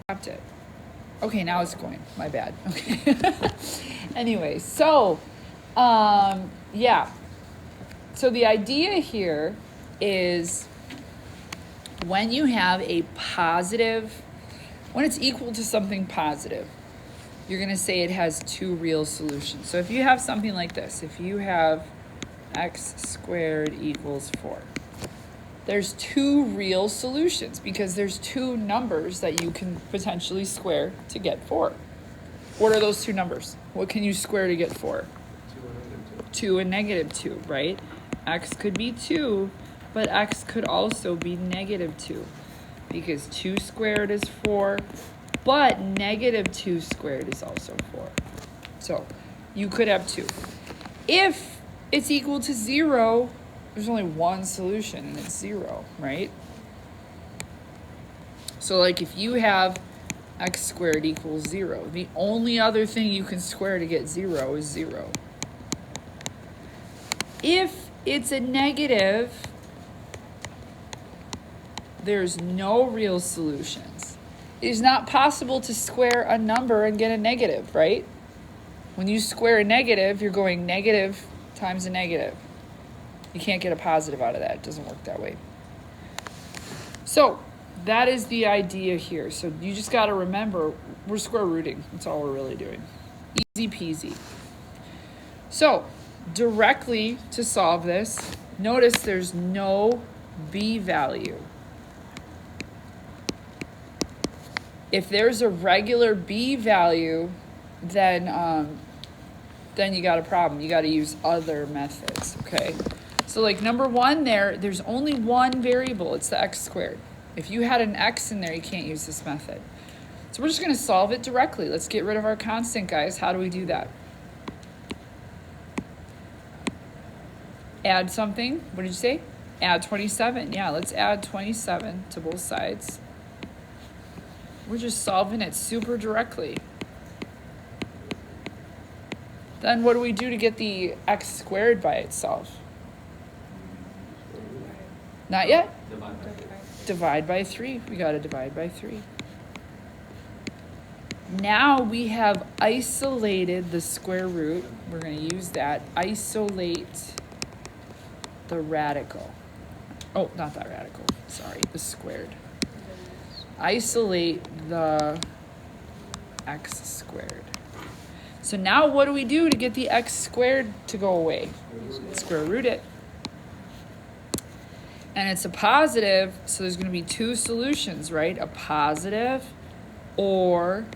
Stopped it. Okay, now it's going. My bad. Okay. Anyway, so, yeah. So the idea here is when you have a positive, when it's equal to something positive, you're going to say it has two real solutions. So if you have something like this, if you have x squared equals 4, there's two real solutions because there's two numbers that you can potentially square to get 4. What are those two numbers? What can you square to get 4? 2 and negative 2, right? X could be 2, but x could also be negative 2 because 2 squared is 4, but negative 2 squared is also 4. So you could have 2. If it's equal to 0, there's only one solution and it's 0, right? So like if you have x squared equals 0, the only other thing you can square to get 0 is 0. If it's a negative, there's no real solutions. It is not possible to square a number and get a negative, right? When you square a negative, you're going negative times a negative. You can't get a positive out of that. It doesn't work that way. So that is the idea here. So you just got to remember, we're square rooting. That's all we're really doing. Easy peasy. So directly to solve this, notice there's no b value. If there's a regular b value, then you got a problem. You got to use other methods, okay? So like number 1 there's only one variable. It's the x squared. If you had an x in there, you can't use this method. So we're just going to solve it directly. Let's get rid of our constant, guys. How do we do that? Add something. What did you say? Add 27. Yeah, let's add 27 to both sides. We're just solving it super directly. Then what do we do to get the x squared by itself? Not yet? Divide by 3. We got to divide by 3. Now we have isolated the square root. We're going to use that. Isolate the radical. Oh, not that radical. Sorry, the squared. Isolate the x squared. So now what do we do to get the x squared to go away? Square root it. And it's a positive, so there's going to be two solutions, right? A positive or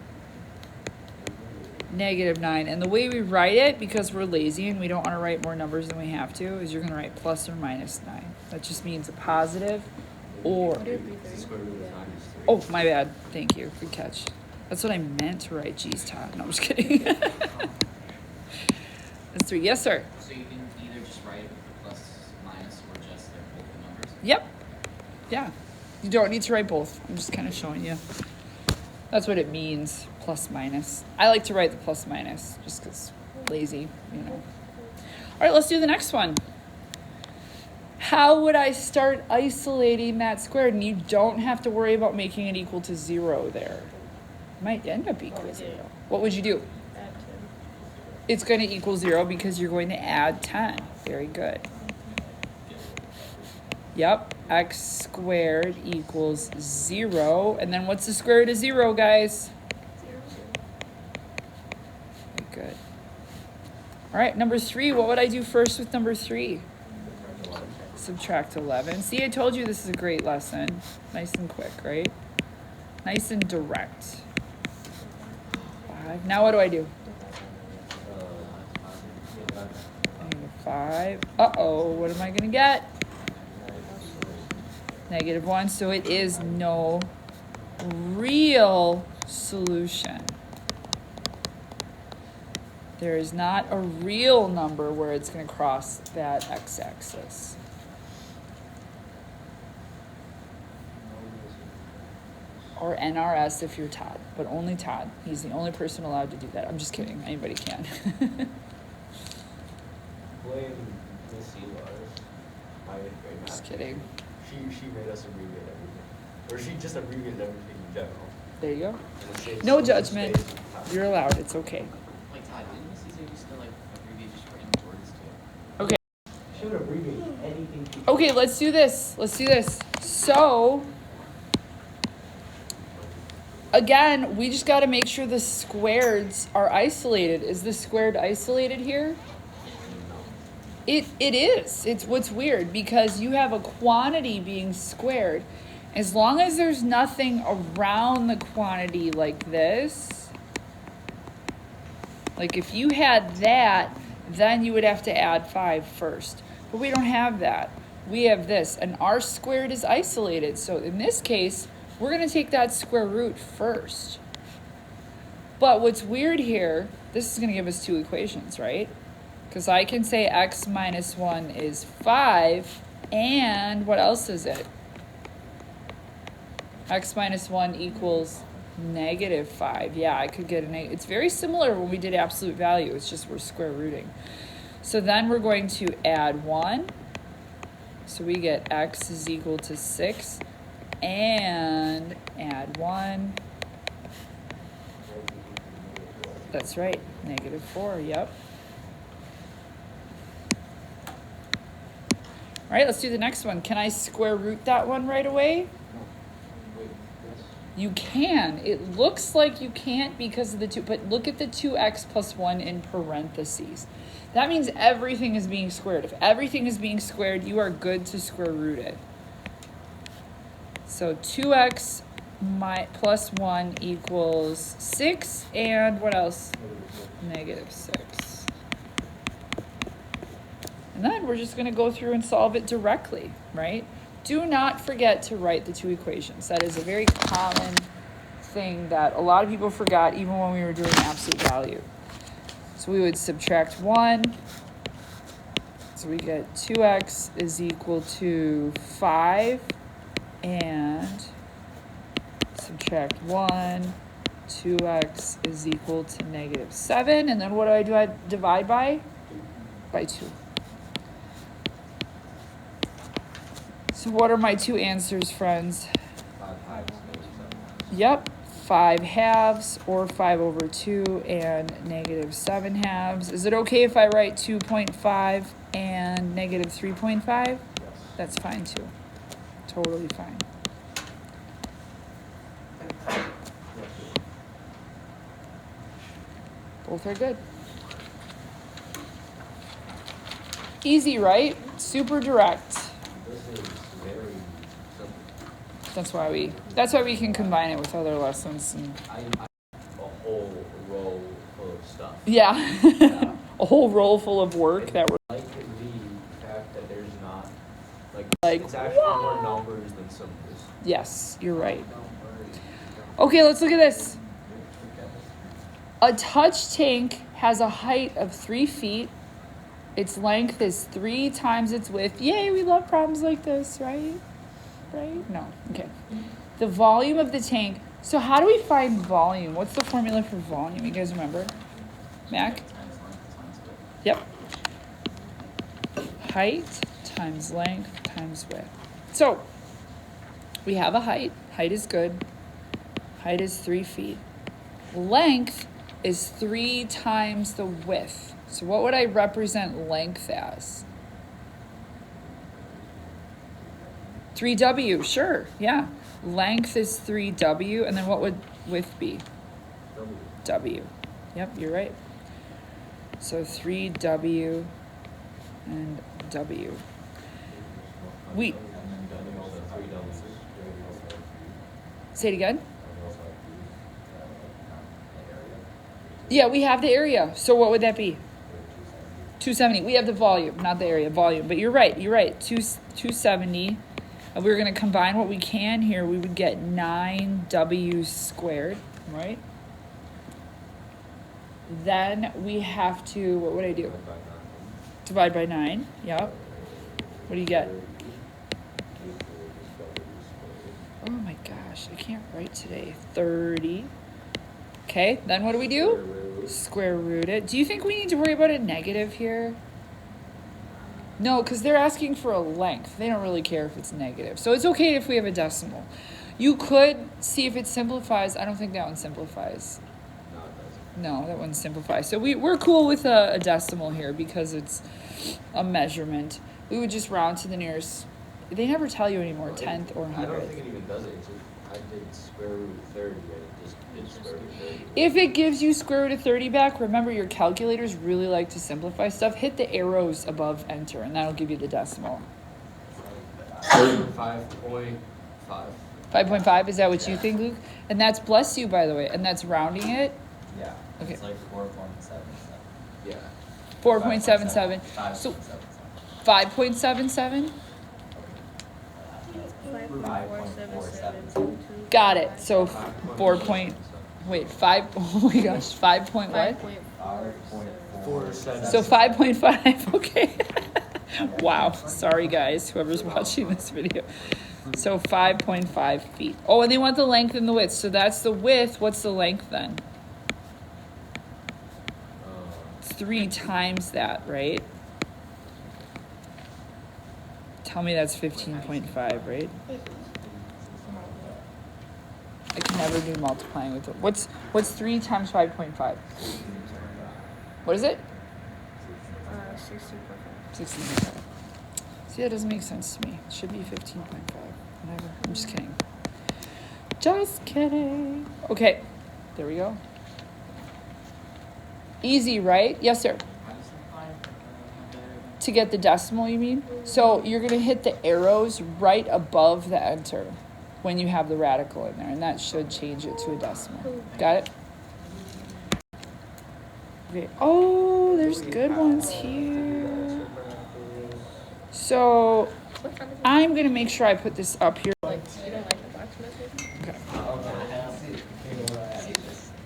negative 9. And the way we write it, because we're lazy and we don't want to write more numbers than we have to, is you're going to write plus or minus 9. That just means a positive or... Oh, my bad. Thank you. Good catch. That's what I meant to write. Geez, Todd. No, I'm just kidding. That's 3. Yes, sir. So you can either just write plus, minus, or just they're both the numbers? Yep. Yeah. You don't need to write both. I'm just kind of showing you. That's what it means, plus, minus. I like to write the plus, minus, just because lazy, you know. All right, let's do the next one. How would I start isolating that squared? And you don't have to worry about making it equal to 0 there. It might end up equal to 0. What would you do? Add 10. It's going to equal 0 because you're going to add 10. Very good. Yep, x squared equals 0. And then what's the square root of 0, guys? 0. Very good. All right, number 3. What would I do first with number 3? Subtract 11. See, I told you this is a great lesson. Nice and quick, right? Nice and direct. 5. Now what do I do? -5. Uh-oh, what am I going to get? -1. So it is no real solution. There is not a real number where it's going to cross that x-axis. Or NRS if you're Todd, but only Todd. He's the only person allowed to do that. I'm just kidding. Anybody can. Blame Miss Elars, my 8th grade math. Just kidding. She made us abbreviate everything. Or she just abbreviated everything in general. There you go. And it saves No some judgment. space and time. You're allowed. It's okay. Like Todd, didn't this easier just to like abbreviate just random words too? Okay. Should abbreviate anything. Okay, let's do this. Let's do this. So, again, we just got to make sure the squareds are isolated. Is the squared isolated here? It is. It's what's weird because you have a quantity being squared. As long as there's nothing around the quantity like this, like if you had that, then you would have to add 5 first. But we don't have that. We have this, and r squared is isolated. So in this case, we're going to take that square root first. But what's weird here, this is going to give us 2 equations, right? Because I can say x minus 1 is 5, and what else is it? X minus 1 equals negative 5. Yeah, I could get it's very similar when we did absolute value. It's just we're square rooting. So then we're going to add 1. So we get x is equal to 6, and add 1. That's right, negative 4, yep. All right, let's do the next one. Can I square root that one right away? Wait, yes. You can. It looks like you can't because of the 2, but look at the 2x plus 1 in parentheses. That means everything is being squared. If everything is being squared, you are good to square root it. So 2x plus 1 equals 6, and what else? Negative 6. And then we're just going to go through and solve it directly, right? Do not forget to write the 2 equations. That is a very common thing that a lot of people forgot even when we were doing absolute value. So we would subtract 1. So we get 2x is equal to 5. And subtract 1. 2x is equal to negative 7. And then what do? I divide by? By 2. So what are my 2 answers, friends? 5 halves, negative 7. Yep, 5 halves or 5 over 2 and negative 7 halves. Is it okay if I write 2.5 and negative 3.5? Yes. That's fine too. Totally fine. Both are good. Easy, right? Super direct. This is very simple. That's why we can combine it with other lessons. And I a whole row full of stuff. yeah. Yeah. A whole roll full of work that we're Like the fact that there's not like, it's actually more numbers than symbols. yes, you're right. Okay, let's look at this. A touch tank has a height of 3 feet. Its length is 3 times its width. Yay, we love problems like this, right? Right? No. Okay. The volume of the tank. So how do we find volume? What's the formula for volume? You guys remember? Mac? Times length times width. Yep. Height times length times width. So we have a height. Height is good. Height is 3 feet. Length is 3 times the width. So what would I represent length as? 3W, sure, yeah. Length is 3W, and then what would width be? W. Yep, you're right. So 3W and W. We say it again. Yeah, we have the area. So what would that be? 270. We have the volume, not the area, volume. But you're right. 270. If we were going to combine what we can here, we would get 9W squared, right? Then we have to, what would I do? Divide by 9. Yep. What do you get? Oh my gosh, I can't write today. 30. Okay, then what do we do? Square root it. Do you think we need to worry about a negative here? No, because they're asking for a length. They don't really care if it's negative. So it's okay if we have a decimal. You could see if it simplifies. I don't think that one simplifies. No, it doesn't. No, that one simplifies. So we're cool with a decimal here because it's a measurement. We would just round to the nearest. They never tell you anymore, tenth or I don't hundredth. think it even does it. It's just, I did square root of 30 and it just did square root of 30. If it gives you square root of 30 back, remember your calculators really like to simplify stuff. Hit the arrows above enter, and that'll give you the decimal. 5.5. 5.5, is that what you think, Luke? And that's, bless you, by the way, and that's rounding it? Yeah. Okay. It's like 4.77. Yeah. 4.77. So 5.77? 5.477. Got it. So 4 point, wait, 5, oh my gosh, 5 point what? 5.47. So 5.5, okay. Wow, sorry guys, whoever's watching this video. So 5.5 feet. Oh, and they want the length and the width. So that's the width. What's the length then? It's 3 times that, right? Tell me that's 15.5, right? I can never do multiplying with it. What's 3 times 5.5? What is it? 60.5. 16.5. See, that doesn't make sense to me. It should be 15.5. Whatever. I'm just kidding. Just kidding. Okay. There we go. Easy, right? Yes, sir. To get the decimal, you mean? So you're going to hit the arrows right above the enter when you have the radical in there, and that should change it to a decimal. Got it? Okay. Oh, there's good ones here. So I'm going to make sure I put this up here. Like, you don't like the box method? Okay.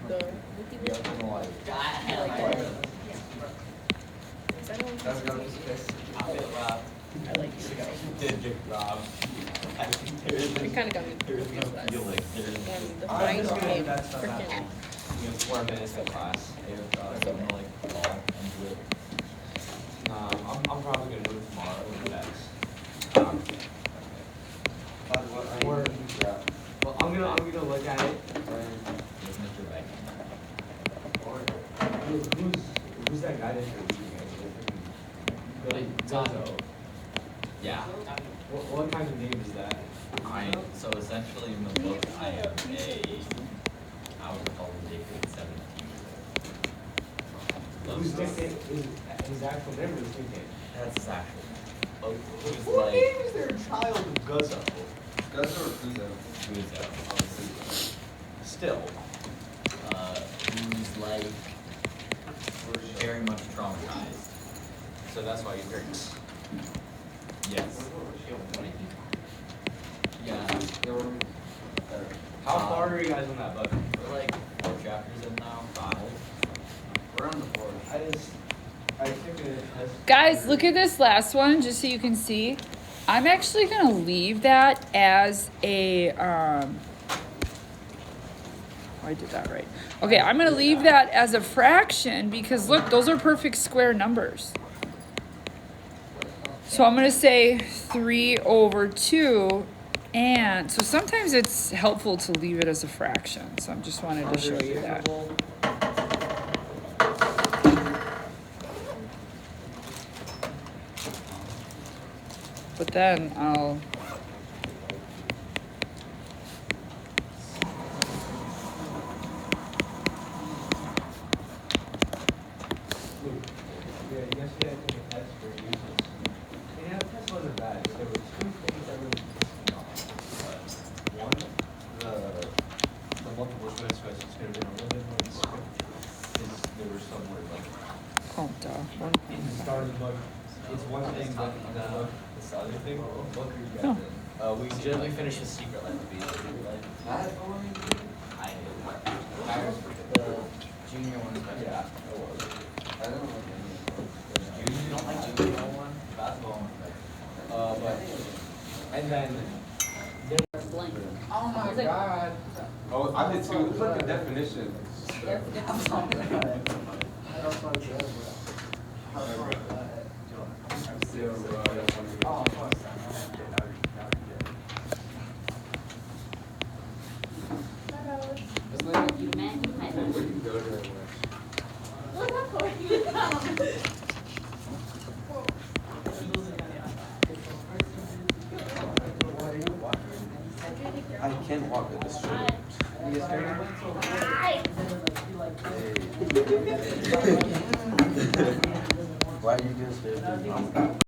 The wiki book? Is that one? I like it. Did get robbed. It kind of got me confused. When the flying game freaking. 4 minutes in class. I'm probably gonna do it tomorrow or next. Well, I'm gonna look at it. Who's that guy that you're reading? Gonzo. Yeah. What kind of name is that? So essentially in the book, I am I would call it Dick 17. Who's dictating? His actual name or his nickname? That's his actual name. Who's What like name is their child of Guzzo? Guzzo or Kuzo? Kuzo. Still. Who's like very much traumatized. So that's why he drinks. Yes. Yeah. How far are you guys on that book? We're like 4 chapters in now. 5. We're on the 4th. I took it as. Guys, look at this last one, just so you can see. I'm actually going to leave that as a, I did that right. Okay, I'm going to leave that as a fraction because look, those are perfect square numbers. So I'm going to say 3/2, and so sometimes it's helpful to leave it as a fraction. So I just wanted to show you that. But then I'll... Yeah, yesterday I took a test for uses. And that test wasn't bad, but there were 2 things that really pissed me off. One, the multiple choice questions could have been a little bit more descriptive. Because there were some where like, Oh, duh. in the start of the book, it's one thing, but in the book, it's the other thing. What book are you No. guys in? We finished the secret life of being I the junior one's better. Yeah, it was. I don't like any of them. You don't like junior one? Basketball one's better. But, and then, Oh my god. Oh, I did too. Look at the definition. I can walk at this straight. You get scared? Why are you getting scared?